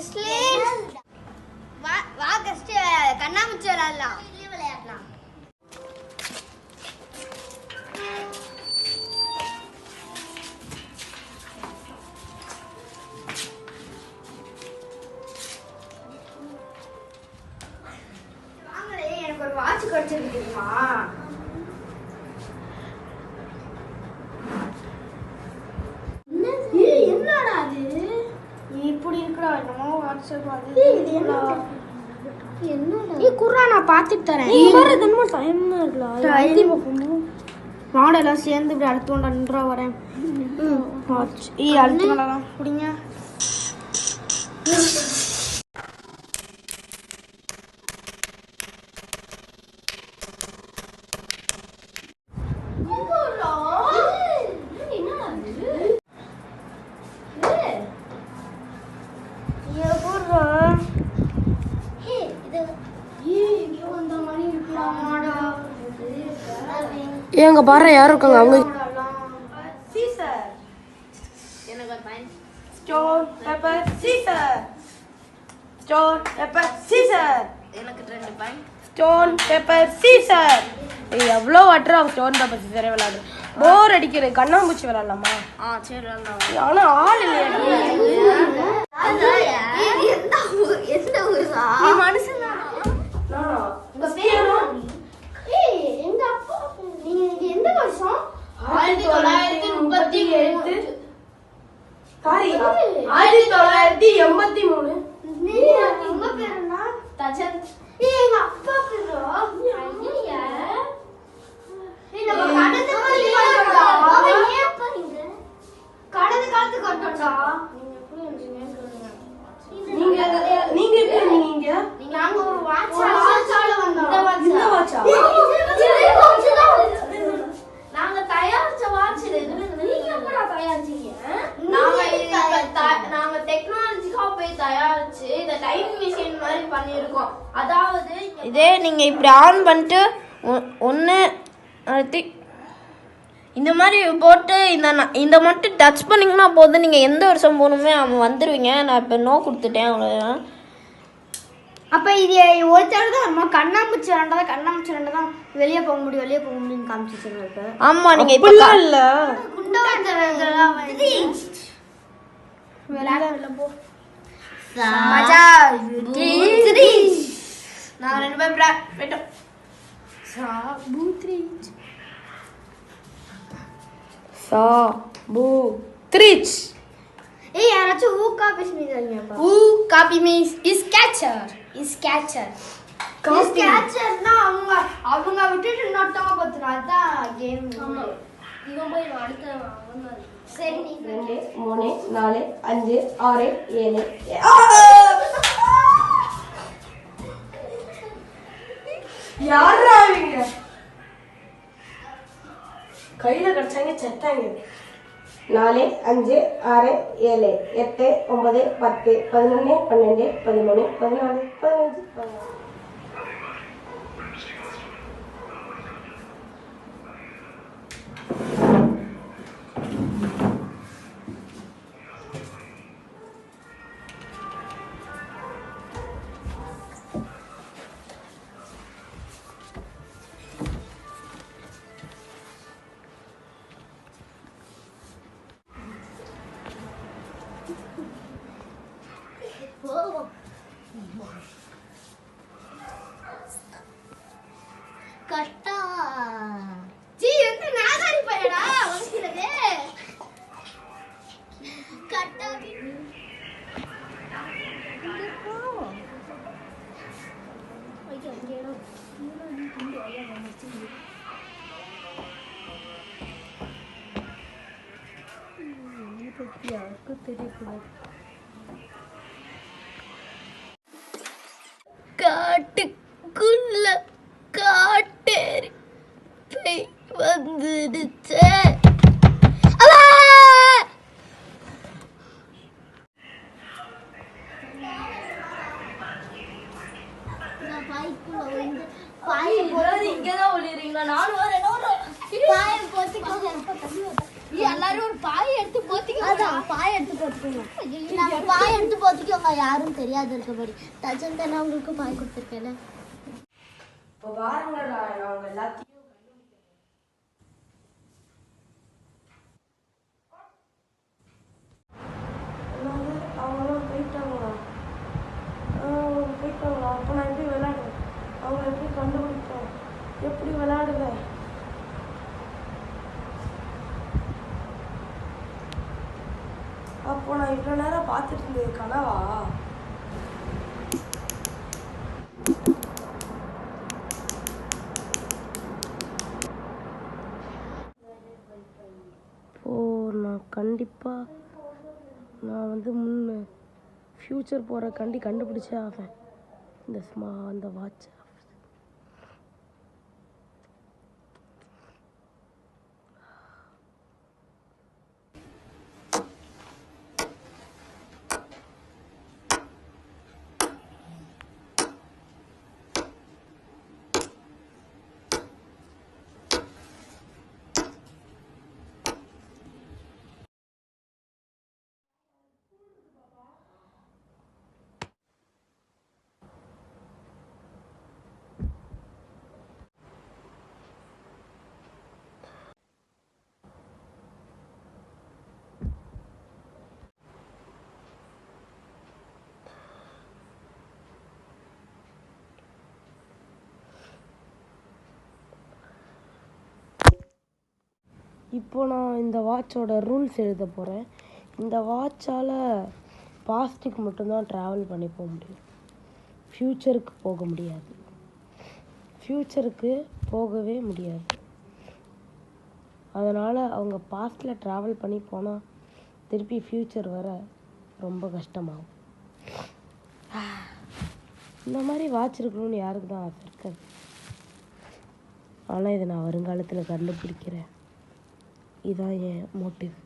Chris Lynn வா கஷ்ட கண்ணாமூச்சி விளையாடலாம். விளையாடலாம். வாங்களே, எனக்கு ஒரு வாட்ச் கிடைச்சிருக்குமா? என்னடா அது இப்படி இருக்கடா? என்னமோ வாட்ஸ்அப் அது என்னடா? நீ குர்ரா, நான் பார்த்துட்டு தரேன். மாடெல்லாம் சேர்ந்து இப்படி அடுத்து கொண்டு நின்றா வரேன். அடுத்து கொண்டாதான் பிடிங்க. ஏங்க பாரு, யாரும் இருக்காங்க. அவங்க சீசர். எனக்கு ஒரு point. Stone paper scissor. Stone paper scissor. எனக்கு 2 பாயிண்ட். Stone paper scissor. எவ்வளோ வாட்டர் ஸ்டோன் பேப்பர் சீசரே விளையாடு. போர் அடிக்கிறது. கண்ணாமூச்சி விளையாடலாமா? சரி விளையாடலாம். ஆனா ஆள் இல்லையா? எந்த ஊருதா? நீ மனுஷன் தானா? எங்க அப்பா. நீங்க எந்த வருஷம்? 1937. சாரி, 1983. உங்க பேர் என்ன? தஜன். எங்க அப்பா பேரோ? ஐயா. நம்ம கடந்த காலத்துக்கு அவன் ஏன் பாருங்க. கடந்த காலத்துக்கு வரட்டா? நீங்க எப்படி இன்ஜினியர் சொல்லுங்க. நீங்க எப்படி நீங்க? நாங்க ஒரு வாட்சால வந்தோம். இந்த வாட்சா? நாங்க தயாரிச்ச வாட்ச் இது. நீங்க எப்படா தயாரிச்சீங்க? நாங்க டெக்னாலஜிக்கா போய் தயாரிச்சு இந்த டைம் மிஷின் மாதிரி பண்ணிருக்கோம். அதாவது இதே நீங்க இப்படி ஆன் பண்ணிட்டு ஒன்னு இந்த மாதிரி போட்டு இந்த மட்டும் டச் பண்ணிங்கன்னா போதும். நீங்கள் எந்த வருஷம் போகணுமே அவன் வந்துடுவீங்க. நான் இப்போ நோ கொடுத்துட்டேன், அவ்வளோதான். அப்போ இது ஒரு தடவை தான் நம்ம கண்ணாமூச்சி விளாண்டா தான் வெளியே போக முடியும்னு காமிச்சிச்சுங்க. இப்போ ஆமாம், நீங்கள் இப்போ இல்லை போ மஜா. நாங்கள் 2 பேர் போயிட்டோம். த்ரீச். யாராச்சும் ஊ காப்பி மீன்ஸ் ஊ காப்பி மீன்ஸ் இஸ் கேச்சர். கேச்சர்னா அவங்க விட்டுட்டு நோட்டமா பத்துறா. அதான் கேம். இவன் போய் அடுத்த சரி. 2 3 4 5 6 7. யாரா அவங்க? கையில கிடைச்சாங்க செத்தாங்க. 4 5 6 7 8 9 10 11 12 13 14 15. கட்டா ஜி என்ன நாகாரி பையடா வளர்க்கிறது. கட்டா யாருக்கும் தெரியக்கூடாது. காட்டுக்குள்ள காட்டேரி பேய் வந்துடுச்சே. இங்கதான் ஒளிறீங்களா? நானும் எல்லாரும் ஒரு பாயை எடுத்து போத்திக்க. அதான் பாய் எடுத்து போட்டுக்கோங்க. நாங்கள் பாய் எடுத்து போட்டுக்கோங்க, யாரும் தெரியாது இருக்கபடி. தஜன் தானே உங்களுக்கு பாய் கொடுத்துருக்கேன். இப்போ பாருங்கடா நான் உங்க எல்லாத்தையும் அவங்களும் போயிட்டாங்களா? போயிட்டாங்களா? அப்போ நான் எப்படி விளையாடுவேன்? அவங்க எப்படி கண்டுபிடிப்பேன்? எப்படி விளையாடுவேன்? அப்போ நான் இவ்வளோ நேரம் பார்த்துட்டு இருந்தது கனவா? நான் கண்டிப்பாக நான் வந்து ஃப்யூச்சர் போகிறக்காண்டி கண்டுபிடிச்சே ஆவேன் அந்த வாட்ச். இப்போ நான் இந்த வாட்சோட ரூல்ஸ் எழுத போகிறேன். இந்த வாட்சால் பாஸ்ட்டுக்கு மட்டும்தான் ட்ராவல் பண்ணி போக முடியும், ஃப்யூச்சருக்கு போக முடியாது. ஃப்யூச்சருக்கு போகவே முடியாது. அதனால் அவங்க பாஸ்ட்டில் ட்ராவல் பண்ணி போனால் திருப்பி ஃப்யூச்சர் வர ரொம்ப கஷ்டமாகும். இந்த மாதிரி வாட்ச் இருக்கணும்னு யாருக்கு தான் ஆசை இருக்காது. ஆனால் இதை நான் வருங்காலத்தில் கண்டுபிடிக்கிறேன். இதான் என் மோட்டிவ்.